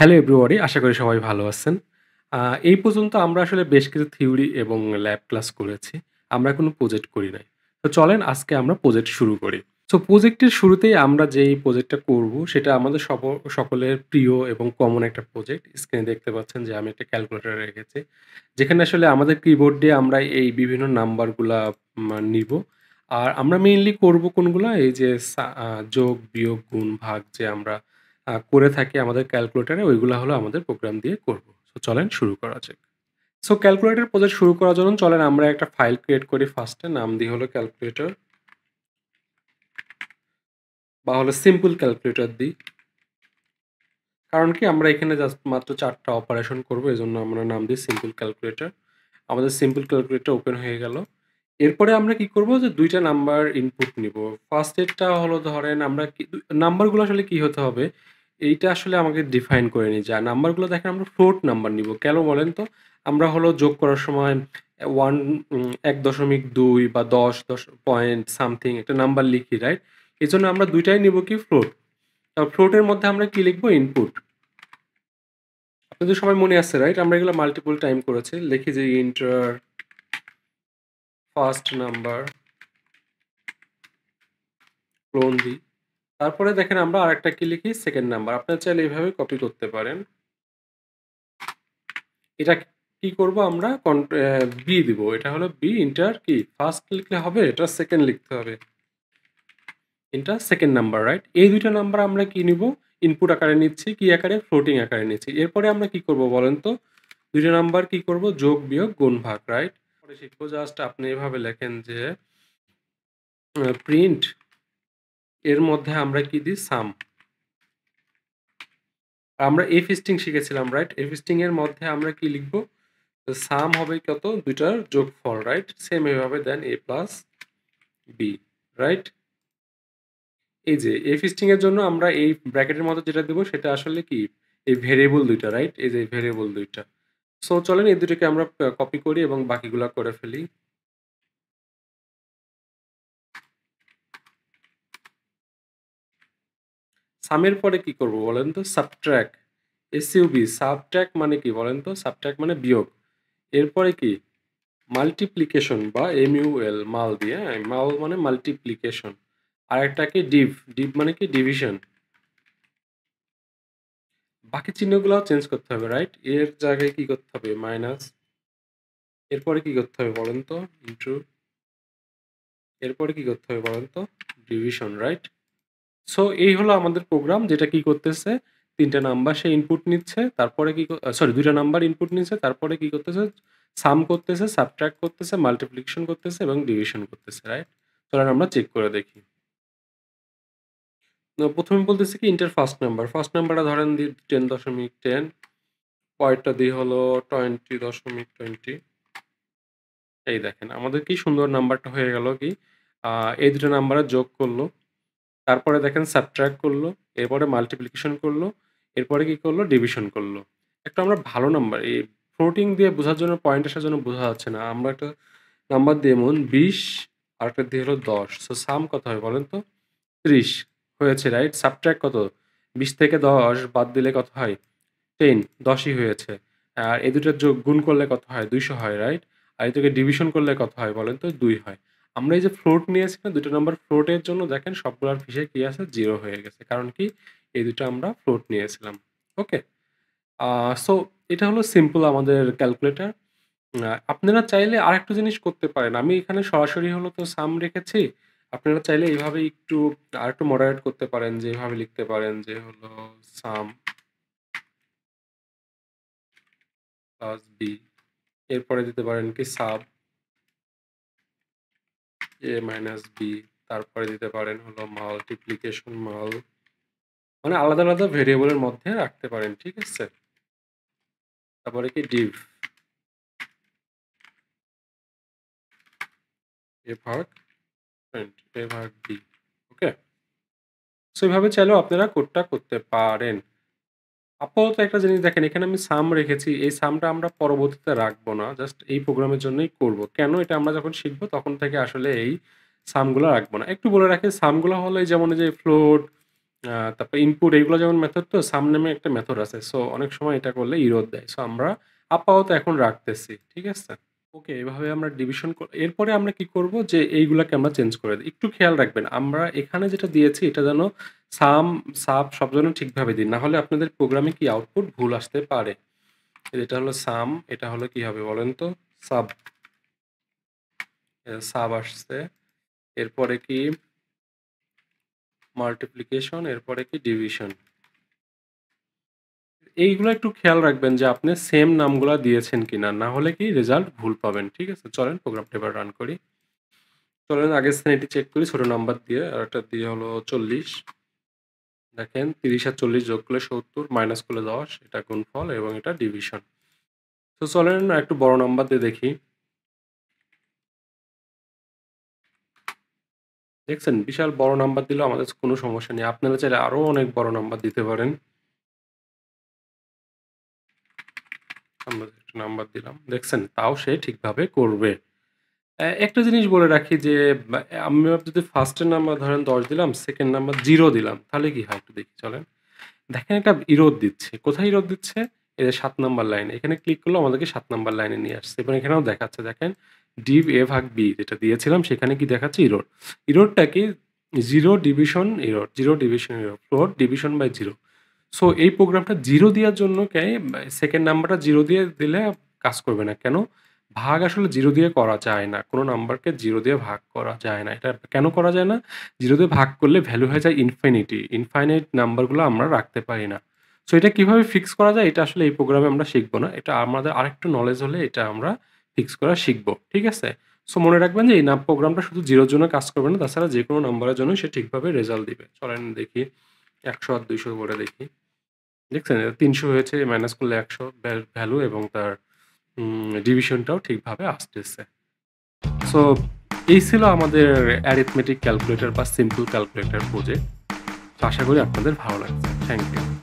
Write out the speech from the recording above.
Hello everybody, আশা করি সবাই ভালো আছেন। আ এই পর্যন্ত আমরা আসলে বেশ কিছু থিওরি এবং ল্যাব ক্লাস করেছি। আমরা কোনো প্রজেক্ট করি নাই। তো চলেন আজকে আমরা প্রজেক্ট শুরু করি। সো প্রজেক্টের শুরুতেই আমরা যেই প্রজেক্টটা করব সেটা আমাদের সকলের প্রিয় এবং কমন একটা প্রজেক্ট। স্ক্রিনে দেখতে পাচ্ছেন যে আমি একটা ক্যালকুলেটর রেখেছি। যেখানে আসলে আমাদের কিবোর্ড দিয়ে আমরা এই বিভিন্ন নাম্বারগুলা নিব। আর আমরা মেইনলি করব কোনগুলা? এই যে যোগ, বিয়োগ, গুণ, ভাগ যে আমরা করে থাকি আমাদের ক্যালকুলেটরে, ওইগুলা হলো আমাদের প্রোগ্রাম দিয়ে করব। সো চলেন শুরু করা যাক। সো ক্যালকুলেটর প্রজেক্ট শুরু করার জন্য চলেন আমরা একটা ফাইল ক্রিয়েট করি ফার্স্ট এ, নাম দিই হলো ক্যালকুলেটর বা হলো সিম্পল ক্যালকুলেটর দিই। কারণ কি আমরা এখানে জাস্ট মাত্র ৪ টা অপারেশন করব, এজন্য আমরা নাম দিই সিম্পল ক্যালকুলেটর। আমাদের সিম্পল ক্যালকুলেটর ওপেন হয়ে গেল। এরপরে আমরা কি করব যে ২ টা নাম্বার ইনপুট নিব। ফার্স্ট এরটা হলো ধরেন আমরা কি নাম্বারগুলো আসলে কি হতে হবে, এইটা আসলে আমাকে ডিফাইন করে নিই। যা নাম্বারগুলো দেখেন আমরা ফ্লোট নাম্বার নিব। কেন বলেন তো? আমরা হলো যোগ করার সময় ১.২ বা ১০ পয়েন্ট সামথিং একটা নাম্বার লিখি, রাইট? এজন্য আমরা ২ টাই নিব কি ফ্লোট। ফ্লোটের মধ্যে আমরা কি লিখব? ইনপুট। আপনাদের সবার মনে আছে, রাইট? আমরা এগুলো মাল্টিপল টাইম করেছি। লিখি যে এন্টার ফার্স্ট নাম্বার, ক্লোন দিই। তারপরে দেখেন আমরা আরেকটা কি লিখি? Second number. আপনারা চাইলে এভাবে কপি করতে পারেন। এটা কি করব আমরা? বি দিব। এটা হলো বি ইন্টার কি? ফার্স্ট লিখলে হবে? এটা সেকেন্ড লিখতে হবে। এটা সেকেন্ড নাম্বার, রাইট? এই ২ টা নাম্বার আমরা কি নিব? ইনপুট আকারে নিচ্ছি। কি আকারে? ফ্লোটিং আকারে নিচ্ছি। এরপরে আমরা কি করব বলেন তো? ২ টা নাম্বার কি করব? যোগ, বিয়োগ, গুণ, ভাগ, রাইট? পরে শিখব জাস্ট আপনি এভাবে লেখেন যে প্রিন্ট এর মধ্যে আমরা কি দিই? সাম। আমরা এফ স্ট্রিং শিখেছিলাম, রাইট? এফ স্ট্রিং এর মধ্যে আমরা কি লিখব? তো সাম হবে কত? ২ টার যোগফল, রাইট? সেম এভাবে দেন a প্লাস b, রাইট? এই যে এফ স্ট্রিং এর জন্য আমরা এই ব্র্যাকেটের মধ্যে যেটা দেব সেটা আসলে কি? এই ভেরিয়েবল ২ টা, রাইট? এই যে ভেরিয়েবল ২ টা। সো চলেন এই ২ টাকে আমরা কপি করি এবং বাকিগুলা করে ফেলি। সামের পরে কি করব বলেন তো? সাবট্রাক্ট, এসইউবি, সাবট্রাক্ট মানে কি বলেন তো? সাবট্রাক্ট মানে বিয়োগ। এরপরে কি? মাল্টিপ্লিকেশন বা এমইউএল, মাল দিয়ে, হ্যাঁ? মাল মানে মাল্টিপ্লিকেশন। আরেকটা কি? ডিভ, ডিভ মানে কি? ডিভিশন। বাকি চিহ্নগুলাও চেঞ্জ করতে হবে, রাইট? এর জায়গায় কি করতে হবে? মাইনাস। এরপরে কি করতে হবে বলেন তো? ইন্টু। এরপরে কি করতে হবে বলেন তো? Division, right? সো এই হলো আমাদের প্রোগ্রাম যেটা কি করতেছে? ৩ টা নাম্বার সে ইনপুট নিচ্ছে। তারপরে কি সরি ২ টা নাম্বার ইনপুট নিচ্ছে। তারপরে কি করতেছে? সাম করতেছে, সাবট্রাক্ট করতেছে, মাল্টিপ্লিকেশন করতেছে এবং ডিভিশন করতেছে, রাইট? চলেন আমরা চেক করে দেখি। ১ম এ বলতেছে কি ইন্টার ফার্স্ট নাম্বার। ফার্স্ট নাম্বারটা ধরেন দিই 10.10, পরেরটা দিই হলো 20.20। এই দেখেন আমাদের কি সুন্দর নাম্বারটা হয়ে গেল কি? আ এই ২ টা নাম্বারের যোগ করল। তারপরে দেখেন সাবট্রাক্ট করল। এরপরে মাল্টিপ্লিকেশন করল। এরপরে কি করল? ডিভিশন করল। একটা আমরা ভালো নাম্বার এই ফ্লোটিং দিয়ে বোঝার জন্য পয়েন্ট আসার জন্য বোঝা যাচ্ছে না। আমরা একটা নাম্বার দিই এমন ২০, আরেকটা দিয়ে হলো ১০। সো সাম কত হয় বলেন তো? ৩০ হয়েছে, রাইট? সাবট্রাক্ট কত? ২০ থেকে ১০ বাদ দিলে কত হয়? 10, ১০ ই হয়েছে। আর এই ২ টা গুণ করলে কত হয়? ২০০ হয়, রাইট? আর এই দুটোকে ডিভিশন করলে কত হয় বলেন তো? ২ হয়। আমরা এই যে ফ্লোট নিয়েছি না ২ টা নাম্বার, ফ্লোটের জন্য দেখেন সবগুলার পিছে কি আছে? 0 হয়ে গেছে। কারণ কি? এই ২ টা আমরা ফ্লোট নিয়েছিলাম। ওকে? আ সো এটা হলো সিম্পল আমাদের ক্যালকুলেটর। আপনারা চাইলে আরেকটা জিনিস করতে পারেন। আমি এখানে সরাসরি হলো তো সাম রেখেছি। আপনারা চাইলে এভাবে একটু আরেকটু মডারেট করতে পারেন যে এভাবে লিখতে পারেন যে হলো সাম প্লাস বি। এরপরে দিতে পারেন কি সাব এ মাইনাস বি। তারপরে দিতে পারেন হলো মাল্টিপ্লিকেশন মাল। মানে আলাদা, আলাদা ভেরিয়েবলের মধ্যে রাখতে পারেন। ঠিক আছে? তারপরে কি ডিভ এ ভাগ ফ্রেন্ড এ ভাগ বি। ওকে? সো এভাবে চাইলেও আপনারা কোডটা করতে পারেন। আপাতত একটা জিনিস দেখেন এখানে আমি সাম রেখেছি। এই সামটা আমরা পরবর্তীতে রাখবো না। জাস্ট এই প্রোগ্রামের জন্যই করব। কেন? এটা আমরা যখন শিখব তখন থেকে আসলে এই সামগুলা রাখবো না। একটু বলে রাখি সামগুলা হলো এই যেমন এই যে ফ্লোট, তারপর ইনপুট এগুলো যেমন মেথড তো সাম নামে একটা মেথড আছে। সো অনেক সময় এটা করলে ইরর দেয়। সো আমরা আপাতত এখন রাখতেছি। ঠিক আছে? ওকে, এভাবে আমরা ডিভিশন এরপরে আমরা কি করব যে এইগুলাকে আমরা চেঞ্জ করে দিই। একটু খেয়াল রাখবেন আমরা এখানে যেটা দিয়েছি এটা যেন সাম, সাব সব যেন ঠিকভাবে দিই। না হলে আপনাদের প্রোগ্রামে কি আউটপুট ভুল আসতে পারে। এটা হলো সাম, এটা হলো কি হবে বলেন তো? সাব। সাব আসছে। এরপরে কি মাল্টিপ্লিকেশন, এরপরে কি ডিভিশন। এইগুলো একটু খেয়াল রাখবেন যে আপনি সেম নামগুলা দিয়েছেন কিনা। না হলে কি রেজাল্ট ভুল পাবেন। ঠিক আছে? চলেন প্রোগ্রামটা এবার রান করি। চলেন আগের শ্রেণীটি চেক করি ছোট নাম্বার দিয়ে। আর এটা দিয়ে হলো 40। দেখেন 30 আর 40 যোগ করলে 70, মাইনাস করলে 10, এটা গুণফল এবং এটা ডিভিশন। তো চলেন একটু বড় নাম্বার দিয়ে দেখি। দেখছেন বিশাল বড় নাম্বার দিলেও আমাদের কোনো সমস্যা নেই। আপনারা চাইলে আরো অনেক বড় নাম্বার দিতে পারেন। আমরা একটা নাম্বার দিলাম। দেখছেন তাও সে ঠিকভাবে করবে। একটা জিনিস বলে রাখি যে আমি যদি ফার্স্ট এর নাম্বার ধরেন 10 দিলাম, সেকেন্ড নাম্বার 0 দিলাম, তাহলে কি হয় একটু দেখি চলেন। দেখেন একটা ইরর দিচ্ছে। কোথায় ইরর দিচ্ছে? এই যে ৭ নাম্বার লাইনে। এখানে ক্লিক করলেও আমাদেরকে ৭ নাম্বার লাইনে নিয়ে আসছে এবং এখানেও দেখাচ্ছে দেখেন div a ভাগ b যেটা দিয়েছিলাম সেখানে কি দেখাচ্ছে ইরর। ইররটা কি 0 division error, 0 division error, 4 division by 0। So এই প্রোগ্রামটা 0 দেওয়ার জন্য সেকেন্ড নাম্বারটা 0 দিয়ে দিলে কাজ করবে না। কেন? ভাগ আসলে 0 দিয়ে করা যায় না। কোন নাম্বারকে 0 দিয়ে ভাগ করা যায় না। এটা কেন করা যায় না? 0 দিয়ে ভাগ করলে ভ্যালু হয়ে যায় ইনফিনিটি। ইনফাইনাইট নাম্বারগুলো আমরা রাখতে পারি না। সো এটা কিভাবে ফিক্স করা যায়? এটা আসলে এই প্রোগ্রামে আমরা শিখব না। এটা আমাদের আরেকটু নলেজ হলে এটা আমরা ফিক্স করা শিখব। ঠিক আছে? সো মনে রাখবেন যে এই প্রোগ্রামটা শুধু 0 এর জন্য কাজ করবে না। তাছাড়া যেকোনো নাম্বারের জন্য সে ঠিকভাবে রেজাল্ট দিবে। চলেন দেখি ১০০ আর ২০০ করে দেখি। দেখছেন ৩০০ হয়েছে, মাইনাস করলে ১০০ ভ্যালু এবং তার ডিভিশনটাও ঠিকভাবে আসতেছে। সো এই ছিল আমাদের অ্যারিথমেটিক ক্যালকুলেটর বা সিম্পল ক্যালকুলেটর প্রজেক্ট। আশা করি আপনাদের ভালো লাগছে। Thank you.